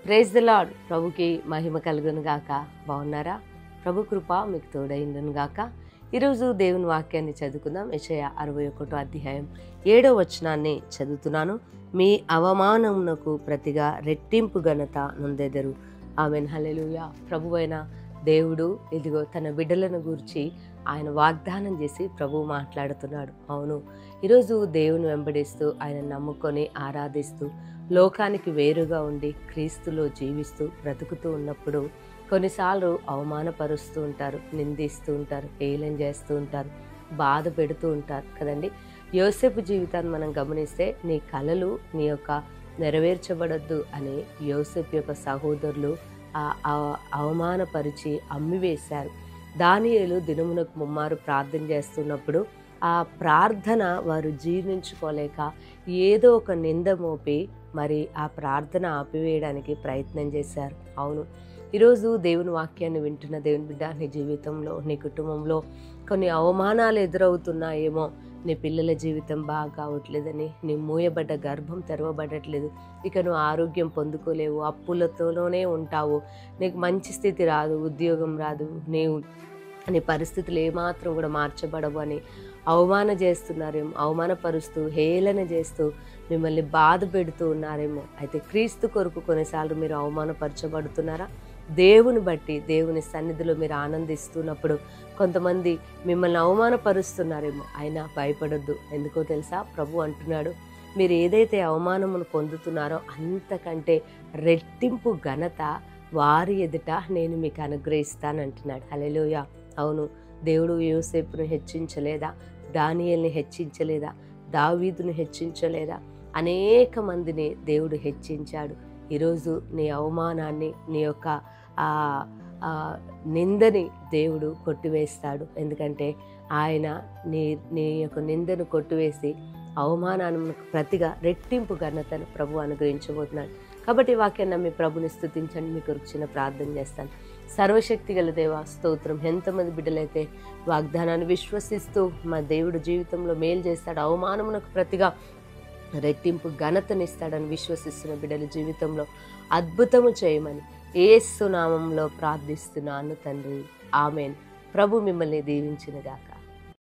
Praise the lord. ప్రభుకి మహిమ కలుగును గాక. బాగున్నారా? ప్రభు కృప మీకు తోడైండును గాక. ఈరోజు దేవుని వాక్యాన్ని చదువుకుందాం. యెషయా 61వ అధ్యాయం 7వ వచనాన్ని చదువుతున్నాను. మీ అవమానమునకు ప్రతిగా రెట్టింపు ఘనత నొందెదరు. ఆమేన్. హల్లెలూయా. ప్రభువైన దేవుడు ఇదిగో తన బిడ్డలను గూర్చి ఆయన వాగ్దానం చేసి ప్రభువు మాట్లాడుతున్నాడు. అవును, ఈరోజు దేవుని వెంబడిస్తూ ఆయన నమ్ముకొని ఆరాధిస్తూ లోకానికి వేరుగా ఉండి క్రీస్తులో జీవిస్తూ బ్రతుకుతూ ఉన్నప్పుడు కొన్నిసార్లు అవమానపరుస్తూ ఉంటారు, నిందిస్తూ ఉంటారు, హేళన చేస్తూ ఉంటారు, బాధ పెడుతూ ఉంటారు కదండి. యోసేపు జీవితాన్ని మనం గమనిస్తే నీ కలలు నీ యొక్క నెరవేర్చబడద్దు అని యోసేపు యొక్క సహోదరులు అవమానపరిచి అమ్మివేశారు. దానియేలు దినమునకు ముమ్మారు ప్రార్థన చేస్తున్నప్పుడు ఆ ప్రార్థన వారు జీర్ణించుకోలేక ఏదో ఒక నింద మోపి మరి ఆ ప్రార్థన ఆపివేయడానికి ప్రయత్నం చేశారు. అవును, ఈరోజు దేవుని వాక్యాన్ని వింటున్న దేవుని బిడ్డ, నీ జీవితంలో నీ కుటుంబంలో కొన్ని అవమానాలు ఎదురవుతున్నాయేమో. నీ పిల్లల జీవితం బాగా కావట్లేదని, నీ మూయబడ్డ గర్భం తెరవబడట్లేదు, ఇక నువ్వు ఆరోగ్యం పొందుకోలేవు, అప్పులతోనే ఉంటావు, నీకు మంచి స్థితి రాదు, ఉద్యోగం రాదు, నీ పరిస్థితులు ఏమాత్రం కూడా మార్చబడవు అని చేస్తున్నారేమో, అవమానపరుస్తూ హేళన చేస్తూ మిమ్మల్ని బాధ పెడుతూ ఉన్నారేమో. అయితే క్రీస్తు కొరకు కొన్నిసార్లు మీరు అవమానపరచబడుతున్నారా? దేవుని బట్టి దేవుని సన్నిధిలో మీరు ఆనందిస్తున్నప్పుడు కొంతమంది మిమ్మల్ని అవమానపరుస్తున్నారేమో. అయినా భయపడొద్దు. ఎందుకో తెలుసా? ప్రభు అంటున్నాడు, మీరు ఏదైతే అవమానమును పొందుతున్నారో అంతకంటే రెట్టింపు ఘనత వారి ఎదుట నేను మీకు అనుగ్రహిస్తానంటున్నాడు. హల్లెలూయా. అవును, దేవుడు యోసేపును హెచ్చించలేదా? దానియేలుని హెచ్చించలేదా? దావీదును హెచ్చించలేదా? అనేక మందిని దేవుడు హెచ్చించాడు. ఈరోజు నీ అవమానాన్ని, నీ యొక్క నిందని దేవుడు కొట్టివేస్తాడు. ఎందుకంటే ఆయన నీ యొక్క నిందను కొట్టివేసి అవమానానికి ప్రతిగా రెట్టింపు ఘనతను ప్రభు అనుగ్రహించబోతున్నాడు. కాబట్టి వాక్యాన్ని మీ ప్రభుని స్తుతించండి. మీకు చిన్న ప్రార్థన చేస్తాను. సర్వశక్తి గల దేవా, స్తోత్రం. ఎంతమంది బిడ్డలైతే వాగ్దానాన్ని విశ్వసిస్తూ మా దేవుడు జీవితంలో మేలు చేస్తాడు, అవమానమునకు ప్రతిగా రెట్టింపు ఘనతనిస్తాడని విశ్వసిస్తున్న బిడ్డల జీవితంలో అద్భుతము చేయమని యేసు నామములో ప్రార్థిస్తున్నాను తండ్రి. ఆమేన్. ప్రభు మిమ్మల్ని దీవించునుగాక.